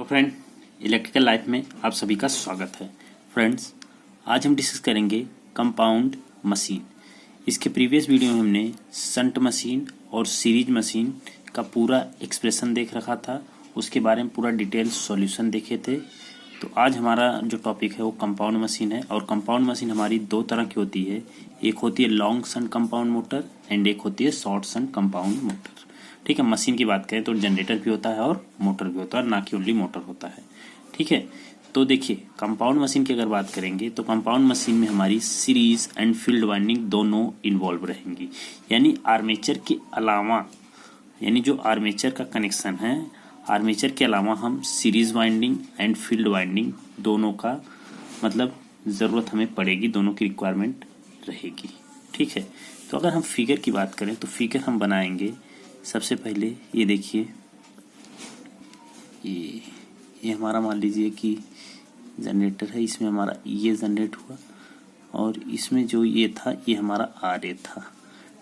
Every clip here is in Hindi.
फ्रेंड, इलेक्ट्रिकल लाइफ में आप सभी का स्वागत है। फ्रेंड्स, आज हम डिस्कस करेंगे कंपाउंड मशीन। इसके प्रीवियस वीडियो में हमने शंट मशीन और सीरीज मशीन का पूरा एक्सप्रेशन देख रखा था, उसके बारे में पूरा डिटेल सॉल्यूशन देखे थे। तो आज हमारा जो टॉपिक है वो कंपाउंड मशीन है, और कंपाउंड मशीन हमारी दो तरह की होती है। एक होती है long shunt compound motor and एक होती है शॉर्ट शंट कंपाउंड मोटर। ठीक है, मशीन की बात करें तो जनरेटर भी होता है और मोटर भी होता है, ना कि ओनली मोटर होता है। ठीक है, तो देखिए कंपाउंड मशीन की अगर बात करेंगे तो कंपाउंड मशीन में हमारी सीरीज एंड फील्ड वाइंडिंग दोनों इन्वॉल्व रहेंगी। यानी आर्मेचर के अलावा, यानी जो आर्मेचर का कनेक्शन है, आर्मेचर के अलावा हम series winding and field winding दोनों का मतलब ज़रूरत हमें पड़ेगी, दोनों की रिक्वायरमेंट रहेगी। ठीक है, तो अगर हम फिगर की बात करें तो फिगर हम बनाएंगे। सबसे पहले ये देखिए, ये हमारा मान लीजिए कि जनरेटर है, इसमें हमारा ये जनरेट हुआ और इसमें जो ये था ये हमारा आर ए था।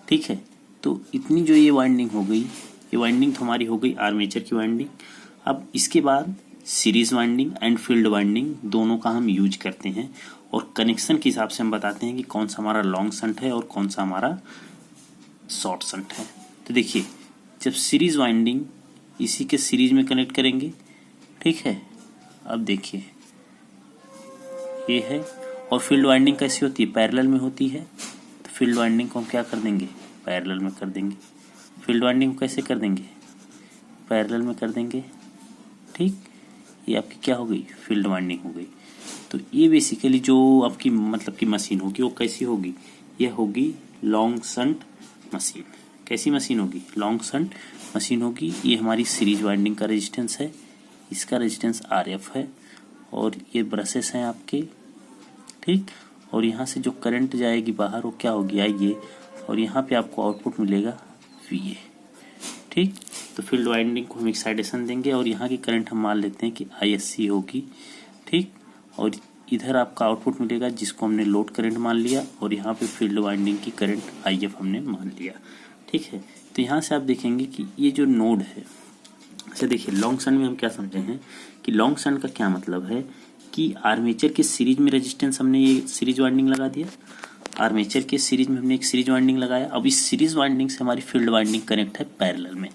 ठीक है, तो इतनी जो ये वाइंडिंग हो गई, ये वाइंडिंग तो हमारी हो गई आर्मेचर की वाइंडिंग। अब इसके बाद series winding and field winding दोनों का हम यूज करते हैं, और कनेक्शन के हिसाब से हम बताते हैं कि कौन सा हमारा लॉन्ग शंट है और कौन सा हमारा शॉर्ट शंट है। तो देखिए, जब सीरीज वाइंडिंग इसी के सीरीज में कनेक्ट करेंगे, ठीक है, अब देखिए ये है, और फील्ड वाइंडिंग कैसी होती है, पैरेलल में होती है। तो फील्ड वाइंडिंग को हम क्या कर देंगे, पैरेलल में कर देंगे। फील्ड वाइंडिंग को कैसे कर देंगे, पैरेलल में कर देंगे। ठीक, ये आपकी क्या हो गई, फील्ड वाइंडिंग हो गई। तो ये बेसिकली जो आपकी मतलब की मशीन होगी वो कैसी होगी, ये होगी लॉन्ग शंट मशीन। कैसी मशीन होगी, लॉन्ग शंट मशीन होगी। ये हमारी सीरीज वाइंडिंग का रेजिस्टेंस है, इसका रेजिस्टेंस RF है, और ये ब्रशेस हैं आपके। ठीक, और यहाँ से जो करंट जाएगी बाहर वो क्या होगी, आइए, और यहाँ पे आपको आउटपुट मिलेगा VA। ठीक, तो फील्ड वाइंडिंग को हम एक्साइटेशन देंगे और यहाँ की करंट हम मान लेते हैं कि ISC होगी। ठीक, और इधर आपका आउटपुट मिलेगा जिसको हमने लोड करंट मान लिया, और यहाँ पे फील्ड वाइंडिंग की करंट IF हमने मान लिया। ठीक है, तो यहाँ से आप देखेंगे कि ये जो नोड है, अच्छा देखिए लॉन्ग शंट में हम क्या समझे हैं कि लॉन्ग शंट का क्या मतलब है कि आर्मेचर के सीरीज में रेजिस्टेंस हमने ये सीरीज वाइंडिंग लगा दिया, आर्मेचर के सीरीज में हमने एक सीरीज वाइंडिंग लगाया। अब इस सीरीज वाइंडिंग से हमारी फील्ड वाइंडिंग कनेक्ट है पैरेलल में,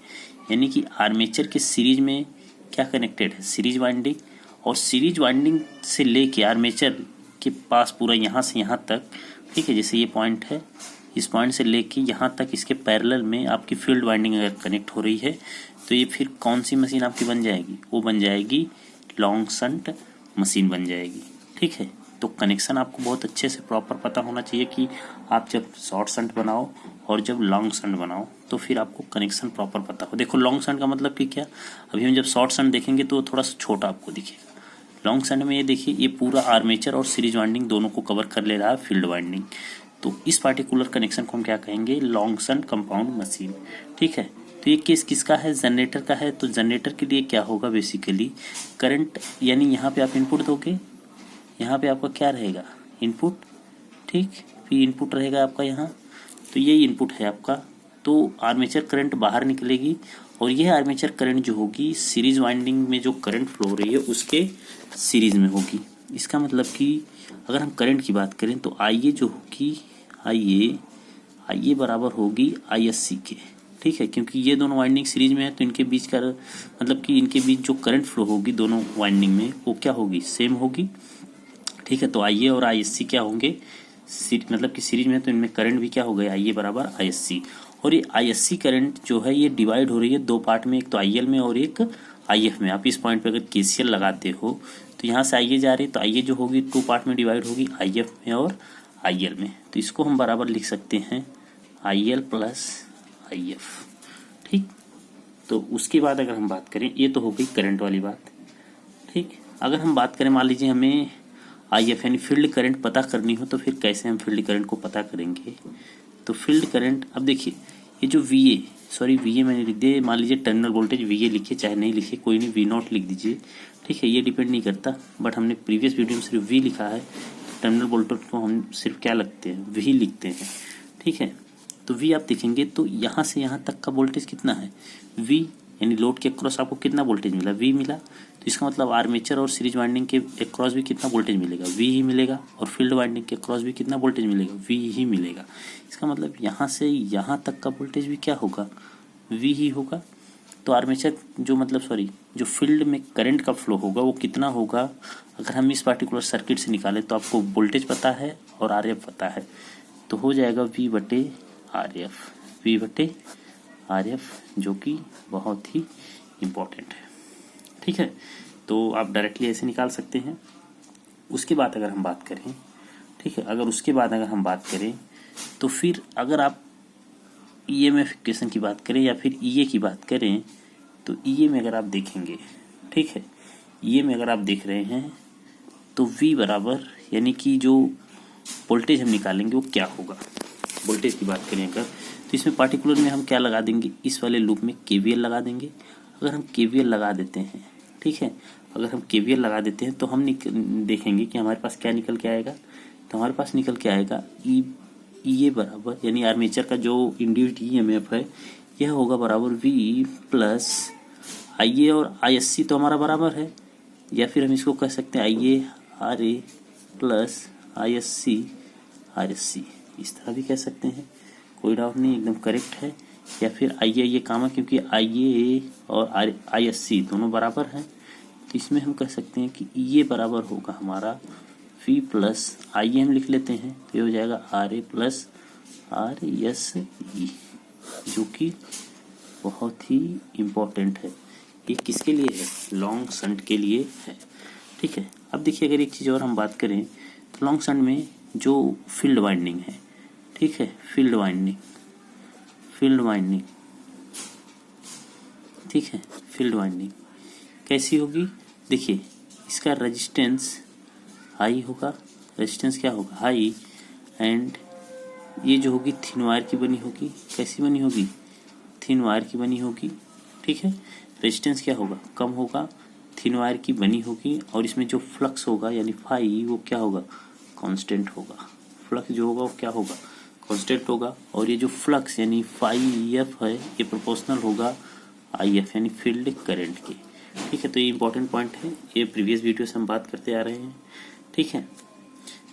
यानी कि आर्मेचर के सीरीज में क्या कनेक्टेड है, सीरीज वाइंडिंग, और सीरीज वाइंडिंग से लेके आर्मेचर के पास पूरा यहाँ से यहाँ तक, ठीक है, जैसे ये पॉइंट है, इस पॉइंट से लेके यहाँ तक इसके पैरेलल में आपकी फील्ड वाइंडिंग अगर कनेक्ट हो रही है तो ये फिर कौन सी मशीन आपकी बन जाएगी, वो बन जाएगी लॉन्ग शंट मशीन बन जाएगी। ठीक है, तो कनेक्शन आपको बहुत अच्छे से प्रॉपर पता होना चाहिए कि आप जब शॉर्ट शंट बनाओ और जब लॉन्ग शंट बनाओ तो फिर आपको कनेक्शन प्रॉपर पता हो। देखो लॉन्ग शंट का मतलब कि क्या, अभी हम जब शॉर्ट शंट देखेंगे तो थोड़ा सा छोटा आपको दिखेगा। लॉन्ग शंट में ये देखिए, ये पूरा आर्मेचर और सीरीज वाइंडिंग दोनों को कवर कर ले रहा है फील्ड वाइंडिंग। तो इस पार्टिकुलर कनेक्शन को हम क्या कहेंगे, लॉन्ग शंट कंपाउंड मशीन। ठीक है, तो ये केस किसका है, जनरेटर का है। तो जनरेटर के लिए क्या होगा, बेसिकली करंट, यानी यहाँ पे आप इनपुट दोगे, यहाँ पे आपका क्या रहेगा, इनपुट। ठीक, फिर इनपुट रहेगा आपका यहाँ, तो ये इनपुट है आपका। तो आर्मेचर करंट बाहर निकलेगी, और यह आर्मेचर करंट जो होगी सीरीज वाइंडिंग में जो करंट फ्लो हो रही है उसके सीरीज में होगी। इसका मतलब कि अगर हम करंट की बात करें तो IA जो होगी, IA बराबर होगी ISC के। ठीक है, क्योंकि ये दोनों वाइंडिंग सीरीज में है तो इनके बीच का मतलब कि इनके बीच जो करंट फ्लो होगी दोनों वाइंडिंग में वो क्या होगी, सेम होगी। ठीक है, तो IA और ISC क्या होंगे, मतलब कि सीरीज में है तो इनमें करंट भी क्या हो गया, IA बराबर ISC। और ये ISC करंट जो है ये डिवाइड हो रही है दो पार्ट में, एक तो IL में और एक IF में। आप इस पॉइंट पे अगर KCL लगाते हो तो यहाँ से IA जा रही है, तो IA जो होगी टू पार्ट में डिवाइड होगी, IF में और IL में। तो इसको हम बराबर लिख सकते हैं IL प्लस IF। ठीक, तो उसके बाद अगर हम बात करें, ये तो हो गई करंट वाली बात। ठीक, अगर हम बात करें, मान लीजिए हमें IF यानी फील्ड करंट पता करनी हो तो फिर कैसे हम फील्ड करंट को पता करेंगे। तो फील्ड करंट, अब देखिए ये जो VA मैंने लिख दिया, मान लीजिए टर्मिनल वोल्टेज VA लिखिए, चाहे नहीं लिखिए कोई नहीं, V0 लिख दीजिए। ठीक है, ये डिपेंड नहीं करता, बट हमने प्रीवियस वीडियो में सिर्फ V लिखा है, टर्मिनल वोल्टेज को हम सिर्फ क्या लगते हैं, V लिखते हैं। ठीक है, तो V आप देखेंगे तो यहाँ से यहाँ तक का वोल्टेज कितना है, V, यानी लोड के अक्रॉस आपको कितना वोल्टेज मिला, V मिला। तो इसका मतलब आर्मेचर और सीरीज वाइंडिंग के अक्रॉस भी कितना वोल्टेज मिलेगा, वी ही मिलेगा, और फील्ड वाइंडिंग के अक्रॉस भी कितना वोल्टेज मिलेगा, वी ही मिलेगा। इसका मतलब यहाँ से यहाँ तक का वोल्टेज भी क्या होगा, वी ही होगा। तो आर्मेचर जो फील्ड में करंट का फ्लो होगा वो कितना होगा, अगर हम इस पार्टिकुलर सर्किट से निकालें तो आपको वोल्टेज पता है और आर एफ पता है, तो हो जाएगा वी बटे आर एफ, जो कि बहुत ही इम्पोर्टेंट है। ठीक है, तो आप डायरेक्टली ऐसे निकाल सकते हैं। उसके बाद अगर हम बात करें, ठीक है, उसके बाद अगर हम बात करें तो फिर अगर आप ईएमएफ इक्वेशन की बात करें या फिर ईए की बात करें, तो ईए में अगर आप देखेंगे, ठीक है, ईए में अगर आप देख रहे हैं तो वी बराबर, यानी कि जो वोल्टेज हम निकालेंगे वो क्या होगा। वोल्टेज की बात करें अगर, तो इसमें पार्टिकुलर में हम क्या लगा देंगे, इस वाले लूप में केवीएल लगा देंगे। अगर हम केवीएल लगा देते हैं, ठीक है, अगर हम केवीएल लगा देते हैं तो हम देखेंगे कि हमारे पास क्या निकल के आएगा। तो हमारे पास निकल के आएगा ईए बराबर, यानी आर्मेचर का जो इंड्यूस्ड ईएमएफ है यह होगा बराबर वी प्लस आईए, और आईएससी तो हमारा बराबर है, या फिर हम इसको कह सकते हैं IA R A plus ISC R S C, इस तरह भी कह सकते हैं, कोई डाउट नहीं, एकदम करेक्ट है। या फिर आईए ये काम है क्योंकि आईए और आईएससी दोनों बराबर हैं, तो इसमें हम कह सकते हैं कि ये बराबर होगा हमारा वी प्लस आईए हम लिख लेते हैं, तो ये हो जाएगा R A plus R S E, जो कि बहुत ही इम्पोर्टेंट है। ये किसके लिए है, लॉन्ग शंट के लिए है। ठीक है, अब देखिए अगर एक चीज़ और हम बात करें तो लॉन्ग शंट में जो फील्ड वाइंडिंग है, ठीक है, फील्ड वाइंडिंग, ठीक है, फील्ड वाइंडिंग कैसी होगी, देखिए इसका रेजिस्टेंस हाई होगा, रेजिस्टेंस क्या होगा, हाई, एंड ये जो होगी थिन वायर की बनी होगी, कैसी बनी होगी, थिन वायर की बनी होगी, ठीक है। रेजिस्टेंस क्या होगा, कम होगा, थिन वायर की बनी होगी, और इसमें जो फ्लक्स होगा यानी फाई वो क्या होगा, कांस्टेंट होगा। फ्लक्स जो होगा वो क्या होगा, कांस्टेंट होगा, और ये जो फ्लक्स यानी फाई एफ है ये प्रोपोर्शनल होगा आई एफ यानी फील्ड करंट के। ठीक है, तो ये इंपॉर्टेंट पॉइंट है, ये प्रीवियस वीडियो से हम बात करते आ रहे हैं। ठीक है,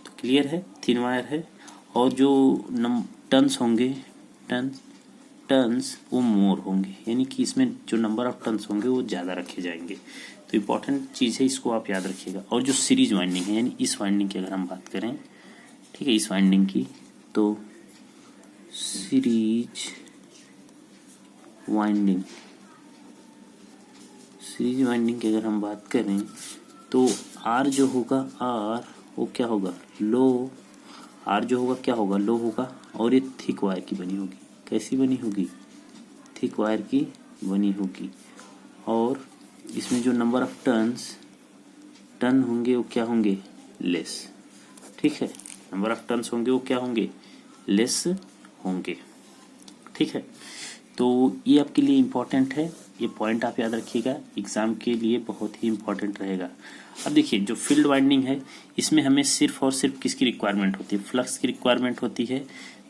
तो क्लियर है, थिन वायर है, और जो टर्न्स होंगे, टर्न्स वो मोर होंगे, यानी कि इसमें जो नंबर ऑफ टर्न्स होंगे वो ज़्यादा रखे जाएंगे। तो इम्पॉर्टेंट चीज़ है, इसको आप याद रखिएगा। और जो सीरीज वाइंडिंग है, यानी इस वाइंडिंग की अगर हम बात करें, ठीक है, इस वाइंडिंग की, तो सीरीज वाइंडिंग की अगर हम बात करें तो आर जो होगा, आर वो क्या होगा, लो, आर जो होगा क्या होगा, लो होगा, और ये थिक वायर की बनी होगी, कैसी बनी होगी, थिक वायर की बनी होगी, और इसमें जो नंबर ऑफ टर्न होंगे वो क्या होंगे, लेस। ठीक है, नंबर ऑफ टर्न्स होंगे वो क्या होंगे, लेस होंगे। ठीक है, तो ये आपके लिए इम्पोर्टेंट है, ये पॉइंट आप याद रखिएगा, एग्जाम के लिए बहुत ही इम्पोर्टेंट रहेगा। अब देखिए जो फील्ड वाइंडिंग है इसमें हमें सिर्फ और सिर्फ किसकी रिक्वायरमेंट होती है, फ्लक्स की रिक्वायरमेंट होती है।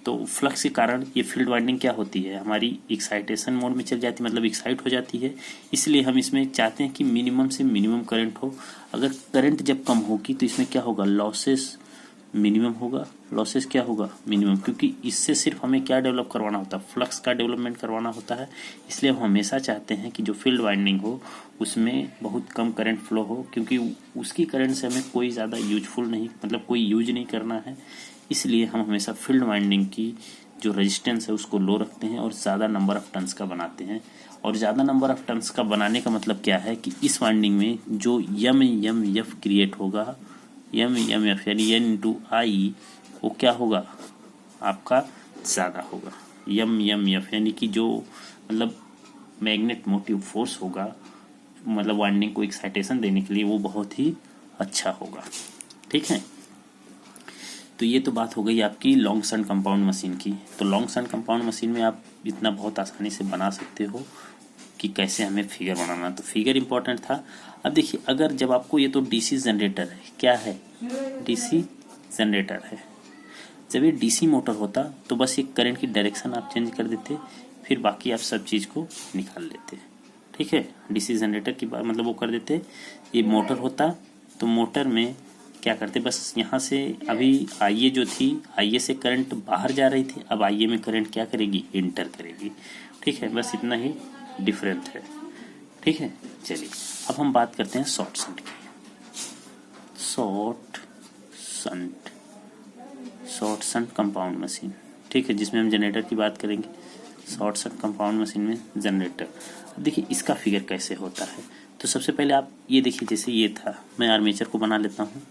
तो फ्लक्स के कारण ये फील्ड वाइंडिंग क्या होती है, हमारी एक्साइटेशन मोड में चल जाती है, मतलब एक्साइट हो जाती है, इसलिए हम इसमें चाहते हैं कि मिनिमम से मिनिमम करंट हो। अगर करंट जब कम होगी तो इसमें क्या होगा, लॉसेस मिनिमम होगा, लॉसेस क्या होगा, मिनिमम, क्योंकि इससे सिर्फ हमें क्या डेवलप करवाना होता है, फ्लक्स का डेवलपमेंट करवाना होता है। इसलिए हम हमेशा चाहते हैं कि जो फील्ड वाइंडिंग हो उसमें बहुत कम करंट फ्लो हो, क्योंकि उसकी करंट से हमें कोई ज़्यादा यूजफुल नहीं, मतलब कोई यूज नहीं करना है। इसलिए हम हमेशा फील्ड वाइंडिंग की जो रेजिस्टेंस है उसको लो रखते हैं और ज़्यादा नंबर ऑफ टर्न्स का बनाते हैं। और ज़्यादा नंबर ऑफ टर्न्स का बनाने का मतलब क्या है कि इस वाइंडिंग में जो एम एफ क्रिएट होगा, एम एफ यानी एन इंटू आई, वो क्या होगा आपका, ज़्यादा होगा। एम एफ यानी कि जो मतलब मैग्नेट मोटिव फोर्स होगा, मतलब वाइंडिंग को एक्साइटेशन देने के लिए, वो बहुत ही अच्छा होगा। ठीक है, तो ये तो बात हो गई आपकी लॉन्ग शंट कंपाउंड मशीन की। तो लॉन्ग शंट कंपाउंड मशीन में आप इतना बहुत आसानी से बना सकते हो कि कैसे हमें फिगर बनाना, तो फिगर इंपॉर्टेंट था। अब देखिए अगर जब आपको, ये तो डीसी जनरेटर है, क्या है, डीसी जनरेटर है, जब ये डीसी मोटर होता तो बस ये करंट की डायरेक्शन आप चेंज कर देते, फिर बाकी आप सब चीज़ को निकाल लेते। ठीक है। डीसी जनरेटर की बात मतलब वो कर देते, ये मोटर होता तो मोटर में क्या करते, बस यहाँ से अभी आईए जो थी, आईए से करंट बाहर जा रही थी, अब आईए में करंट क्या करेगी, इंटर करेगी। ठीक है, बस इतना ही डिफरेंस है। ठीक है, चलिए अब हम बात करते हैं शॉर्ट शंट की। शॉर्ट शंट कंपाउंड मशीन, ठीक है, जिसमें हम जनरेटर की बात करेंगे। शॉर्ट शंट कंपाउंड मशीन में जनरेटर। अब देखिए इसका फिगर कैसे होता है। तो सबसे पहले आप ये देखिए, जैसे ये था, मैं आर्मेचर को बना लेता हूँ।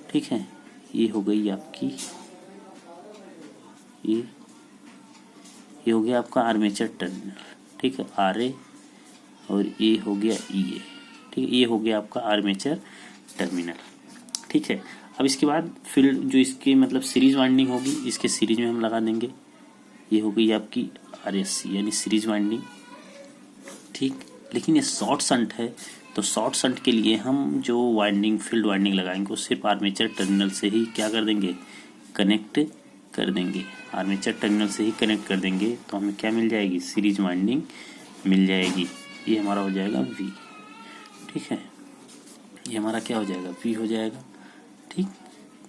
ठीक है, ये हो गई आपकी, ये हो गया आपका आर्मेचर टर्मिनल। ठीक है, आर ए, और ये हो गया ई ए। ठीक है, ये हो गया आपका आर्मेचर टर्मिनल। ठीक है, अब इसके बाद फील्ड जो इसकी मतलब सीरीज वाइंडिंग होगी, इसके सीरीज में हम लगा देंगे। ये हो गई आपकी आरएससी यानी सीरीज वाइंडिंग। ठीक, लेकिन ये शॉर्ट शंट है, तो शॉर्ट शंट के लिए हम जो वाइंडिंग फील्ड वाइंडिंग लगाएंगे वो सिर्फ आर्मेचर टर्मिनल से ही क्या कर देंगे, कनेक्ट कर देंगे। आर्मेचर टर्मिनल से ही कनेक्ट कर देंगे तो हमें क्या मिल जाएगी, सीरीज वाइंडिंग मिल जाएगी। ये हमारा हो जाएगा वी। ठीक है, ये हमारा क्या हो जाएगा, वी हो जाएगा। ठीक,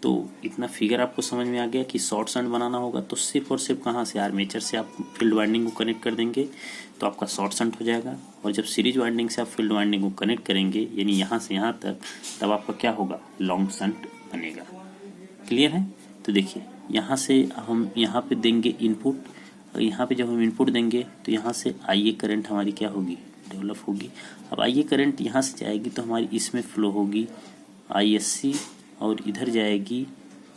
तो इतना फिगर आपको समझ में आ गया कि शॉर्ट शंट बनाना होगा तो सिर्फ और सिर्फ कहाँ से, आर्मेचर से आप फील्ड वाइंडिंग को कनेक्ट कर देंगे तो आपका शॉर्ट शंट हो जाएगा। और जब सीरीज वाइंडिंग से आप फील्ड वाइंडिंग को कनेक्ट करेंगे यानी यहाँ से यहाँ तक, तब आपका क्या होगा, लॉन्ग शंट बनेगा। क्लियर है। तो देखिए यहाँ से हम यहाँ पे देंगे इनपुट, और यहाँ पे जब हम इनपुट देंगे तो यहाँ से आईए करंट हमारी क्या होगी, डेवलप होगी। अब आईए करंट यहाँ से जाएगी तो हमारी इसमें फ्लो होगी आईएससी, और इधर जाएगी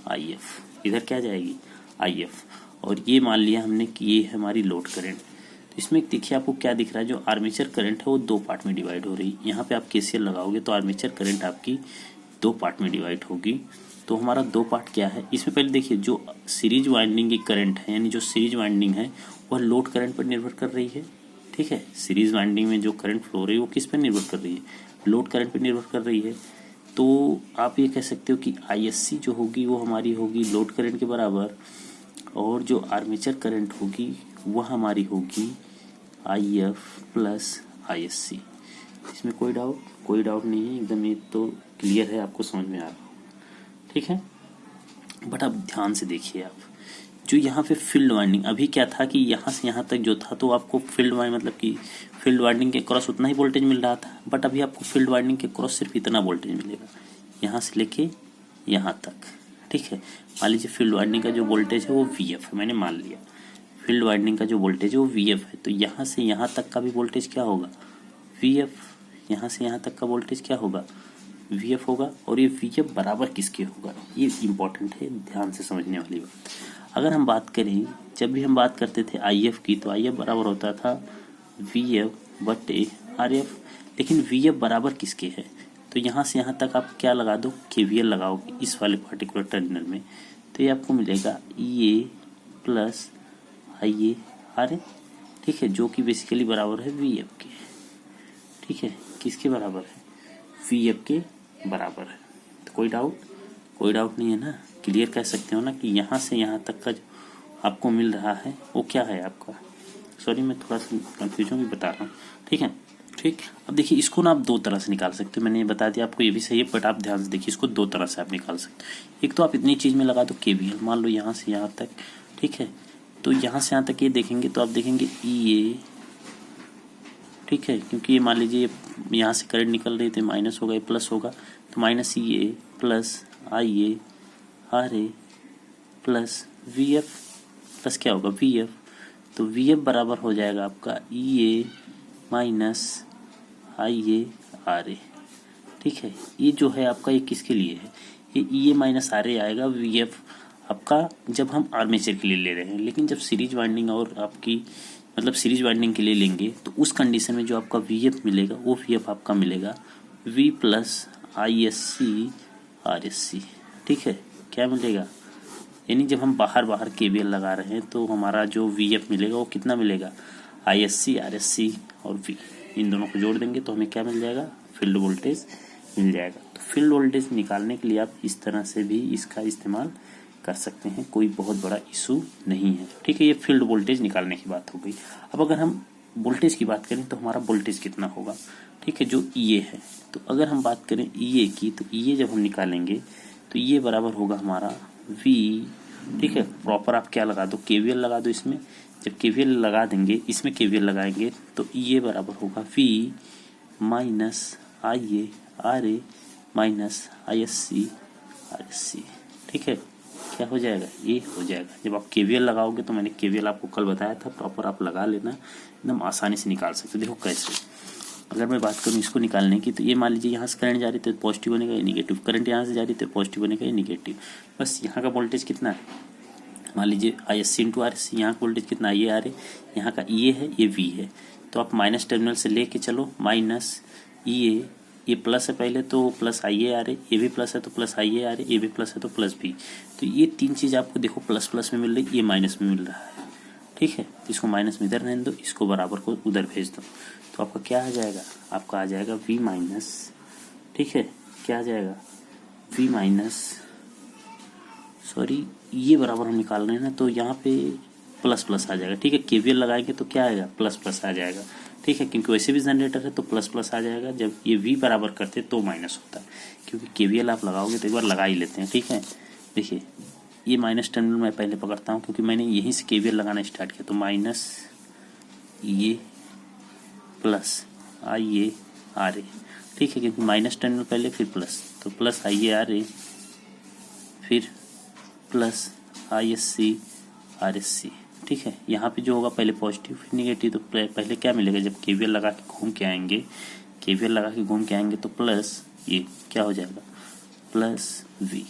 आईएफ। इधर क्या जाएगी, आईएफ। और ये मान लिया हमने कि ये है हमारी लोड करंट। तो इसमें देखिए आपको क्या दिख रहा है, जो आर्मेचर करंट है वो दो पार्ट में डिवाइड हो रही है। यहाँ पे आप केसीएल लगाओगे तो आर्मेचर करंट आपकी दो पार्ट में डिवाइड होगी। तो हमारा दो पार्ट क्या है, इसमें पहले देखिए जो सीरीज वाइंडिंग की करंट है, यानी जो सीरीज वाइंडिंग है वह लोड करंट पर निर्भर कर रही है। ठीक है, सीरीज वाइंडिंग में जो करंट फ्लो हो रही है वो किस पर निर्भर कर रही है, लोड करंट पर निर्भर कर रही है। तो आप ये कह सकते हो कि आईएससी जो होगी वो हमारी होगी लोड करंट के बराबर, और जो आर्मेचर करंट होगी वह हमारी होगी आईएफ प्लस आईएससी। इसमें कोई डाउट नहीं है, एकदम ये तो क्लियर है, आपको समझ में आ रहा होगा। ठीक है, बट अब ध्यान से देखिए आप, जो यहाँ पे फील्ड वाइंडिंग अभी क्या था कि यहाँ से यहाँ तक जो था तो आपको फील्ड वाइंडिंग मतलब कि फील्ड वाइंडिंग के क्रॉस उतना ही वोल्टेज मिल रहा था, बट अभी आपको फील्ड वाइंडिंग के क्रॉस सिर्फ इतना वोल्टेज मिलेगा, यहाँ से लेके यहाँ तक। ठीक है, मान लीजिए फील्ड वाइंडिंग का जो वोल्टेज है वो वीएफ है, मैंने मान लिया फील्ड वाइंडिंग का जो वोल्टेज है वो वीएफ है, तो यहाँ से यहाँ तक का भी वोल्टेज क्या होगा, वीएफ। यहाँ से यहाँ तक का वोल्टेज क्या होगा, वीएफ होगा। और ये वीएफ बराबर किसके होगा, ये इम्पोर्टेंट है, ध्यान से समझने वाली बात। अगर हम बात करें, जब भी हम बात करते थे आईएफ की, तो आईएफ बराबर होता था वीएफ बटे आरएफ, लेकिन वीएफ बराबर किसके है, तो यहाँ से यहाँ तक आप क्या लगा दो, केवीएल लगाओगे इस वाले पर्टिकुलर टर्मिनल में, तो ये आपको मिलेगा ईए प्लस आईए आर ए। ठीक है, जो कि बेसिकली बराबर है वीएफ के। ठीक है, किसके बराबर है, वीएफ के बराबर है। तो कोई डाउट नहीं है ना, क्लियर कह सकते हो ना कि यहाँ से यहाँ तक का जो आपको मिल रहा है वो क्या है आपका, सॉरी मैं थोड़ा सा कंफ्यूजन भी बता रहा हूँ। ठीक है, ठीक। अब देखिए इसको ना आप दो तरह से निकाल सकते हो, मैंने ये बता दिया आपको, ये भी सही है, बट आप ध्यान से देखिए इसको दो तरह से आप निकाल सकते हो। एक तो आप इतनी चीज़ में लगा दो केवीएल, मान लो यहाँ से यहाँ तक। ठीक है, तो यहाँ से यहाँ तक ये देखेंगे तो आप देखेंगे ईए। ठीक है, क्योंकि ये मान लीजिए यहाँ से करंट निकल रही थी, माइनस होगा, ये प्लस होगा, तो minus EA plus IA R A plus VF plus क्या होगा, वीएफ। तो वीएफ बराबर हो जाएगा आपका ईए माइनस आईए आर ए। ठीक है, ये जो है आपका ये किसके लिए है, ये ईए माइनस आर ए आएगा, वीएफ आपका जब हम आर्मेचर के लिए ले रहे हैं। लेकिन जब सीरीज वाइंडिंग और आपकी मतलब सीरीज वाइंडिंग के लिए लेंगे तो उस कंडीशन में जो आपका वीएफ मिलेगा वो वीएफ आपका मिलेगा वी प्लस आईएससी आरएससी। ठीक है, क्या मिलेगा, यानी जब हम बाहर केवीएल लगा रहे हैं तो हमारा जो वीएफ मिलेगा वो कितना मिलेगा, आईएससी आरएससी और वी, इन दोनों को जोड़ देंगे तो हमें क्या मिल जाएगा, फील्ड वोल्टेज मिल जाएगा। तो फील्ड वोल्टेज निकालने के लिए आप इस तरह से भी इसका इस्तेमाल कर सकते हैं, कोई बहुत बड़ा इशू नहीं है। ठीक है, ये फील्ड वोल्टेज निकालने की बात हो गई। अब अगर हम वोल्टेज की बात करें तो हमारा वोल्टेज कितना होगा, ठीक है, जो ये है। तो अगर हम बात करें ये की, तो ये जब हम निकालेंगे तो ये बराबर होगा हमारा V, ठीक है। प्रॉपर आप क्या लगा दो, KVL लगा दो इसमें। जब KVL लगा देंगे, इसमें KVL लगाएंगे तो ये बराबर होगा V minus IA RA minus ISC RSC, ठीक है। क्या हो जाएगा, ये हो जाएगा। जब आप KVL लगाओगे, तो मैंने KVL आपको कल बताया था, प्रॉपर आप लगा लेना, एकदम आसानी से निकाल सकते हो। देखो कैसे, अगर मैं बात करूँ इसको निकालने की, तो ये मान लीजिए यहाँ से करंट जा रही तो पॉजिटिव बनेगा या निगेटिव, करंट यहाँ से जा रही तो पॉजिटिव बनेगा या निगेटिव। बस यहाँ का वोल्टेज कितना है, मान लीजिए ISC इंटू RSC, यहाँ का वोल्टेज कितना ये आ रहे, यहाँ का ये है, ये V है। तो आप माइनस टर्मिनल से लेके चलो, माइनस ये प्लस है पहले तो प्लस IA आ रहे, ये भी प्लस है तो प्लस IA आ रहे, ये भी प्लस है तो प्लस V। तो ये तीन चीज़ आपको देखो प्लस प्लस में मिल रही, ये माइनस में मिल रहा है, ठीक है। तो इसको माइनस में इधर रहने दो, इसको बराबर को उधर भेज दो, तो आपका क्या आ जाएगा, आपका आ जाएगा V माइनस, ठीक है, क्या आ जाएगा V माइनस, सॉरी ये बराबर हम निकाल रहे हैं ना, तो यहाँ पे प्लस प्लस आ जाएगा, ठीक है। KVL लगाएंगे तो क्या आएगा, प्लस प्लस आ जाएगा, ठीक है, क्योंकि वैसे भी जनरेटर है तो प्लस प्लस आ जाएगा। जब ये V बराबर करते तो माइनस होता है, क्योंकि KVL आप लगाओगे तो एक बार लगा ही लेते हैं, ठीक है। देखिए ये माइनस टर्मिनल मैं पहले पकड़ता हूँ, क्योंकि मैंने यहीं से KVL लगाना स्टार्ट किया। तो माइनस ये प्लस IA RA, ठीक है, क्योंकि माइनस टर्मिनल पहले फिर प्लस, तो प्लस IA RA फिर प्लस ISC RSC, ठीक है। यहाँ पे जो होगा पहले पॉजिटिव फिर निगेटिव, तो पहले क्या मिलेगा, जब KVL लगा के घूम के आएंगे, KVL लगा के घूम के आएंगे तो प्लस ये क्या हो जाएगा, प्लस V,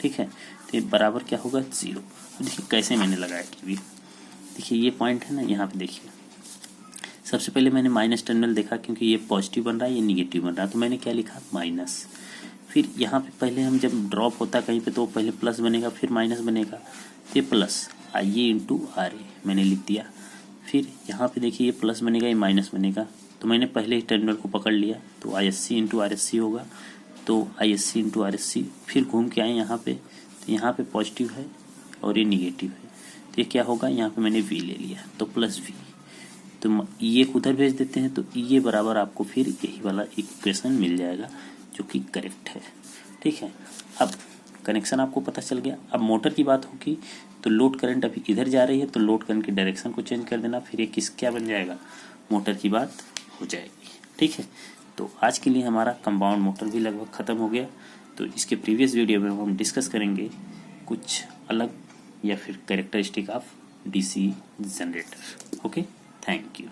ठीक है। तो ये बराबर क्या होगा 0। देखिए कैसे मैंने लगाया KVL, देखिए ये पॉइंट है ना, यहाँ पे देखिए सबसे पहले मैंने माइनस टर्मिनल देखा, क्योंकि ये पॉजिटिव बन रहा है, ये निगेटिव बन रहा है, तो मैंने क्या लिखा माइनस। फिर यहाँ पे पहले हम जब ड्रॉप होता है कहीं पे तो पहले प्लस बनेगा फिर माइनस बनेगा, तो ये प्लस IA इंटू RA मैंने लिख दिया। फिर यहाँ पे देखिए ये प्लस बनेगा, ये माइनस बनेगा, तो मैंने पहले ही टर्मिनल को पकड़ लिया, तो ISC इंटू RSC होगा, तो ISC इंटू RSC। फिर घूम के आए यहाँ पे, तो यहाँ पे पॉजिटिव है और ये निगेटिव है, तो ये क्या होगा, यहाँ पे मैंने V ले लिया, तो प्लस V। तो ये उधर भेज देते हैं, तो ये बराबर आपको फिर यही वाला इक्वेशन मिल जाएगा, जो कि करेक्ट है, ठीक है। अब कनेक्शन आपको पता चल गया। अब मोटर की बात होगी तो लोड करंट अभी इधर जा रही है, तो लोड करंट की डायरेक्शन को चेंज कर देना, फिर ये क्या बन जाएगा, मोटर की बात हो जाएगी, ठीक है। तो आज के लिए हमारा कंपाउंड मोटर भी लगभग ख़त्म हो गया। तो इसके प्रीवियस वीडियो में हम डिस्कस करेंगे कुछ अलग या फिर characteristic of DC generator. Okay, thank you.